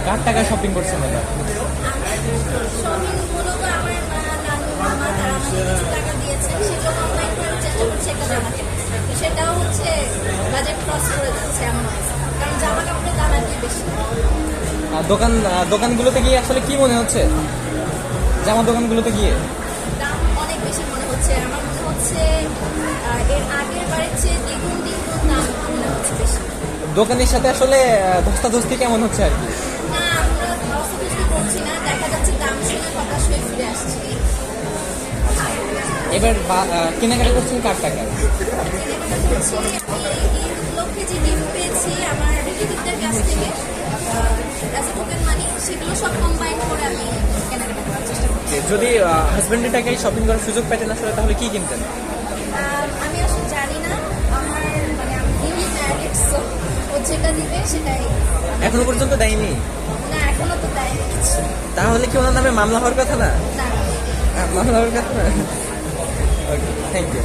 কার টাকায় শপিং করছেন এটা? শপিং মূলত আমার নানু মামা তারা আমাকে কিছু টাকা দিয়েছেন, সেগুলো অনলাইন করার চেষ্টা করছি একটা জামা কেনার। তো সেটাও হচ্ছে বাজেট ক্রস করে যাচ্ছে এমন অবস্থা, কারণ জামা কাপড়ের দাম আর কি বেশি। দোকানগুলোতে গিয়ে আসলে কি মনে হচ্ছে, জামা দোকানগুলোতে গিয়ে? দাম অনেক বেশি মনে হচ্ছে, আমার মনে হচ্ছে এর আগের বারের চেয়ে দ্বিগুণ দাম মনে হচ্ছে বেশি। দোকানের সাথে আসলে ধস্তাধস্তি কেমন হচ্ছে আর কি? না, আমরা ধস্তাধস্তি করছি না, দেখা যাচ্ছে দাম শুনে হতাশ হয়ে ফিরে আসছি। এবার কেনাকাটা করছেন কার টাকায়? কেনাকাটা করছি আমি এই উপলক্ষে যে গিফট পেয়েছি আমার রিলেটিভদের কাছ থেকে, অ্যাজ এ টোকেন মানি, সেগুলো সব কম্বাইন করে আমি কেনাকাটা করার চেষ্টা করছি। যদি হাজবেন্ডের টাকায় শপিং করার সুযোগ পেতেন আসলে তাহলে কি কিনতেন? আমি আসলে জানি না, আমার মানে আমি নিউলি ম্যারিড, সো ও যেটা দিবে সেটাই। এখনো পর্যন্ত দেয়নি? না, এখনো তো দেয়নি কিছু। তাহলে কি ওনার নামে মামলা হওয়ার কথা না? না। মামলা হওয়ার কথা না। ওকে, থ্যাংক ইউ।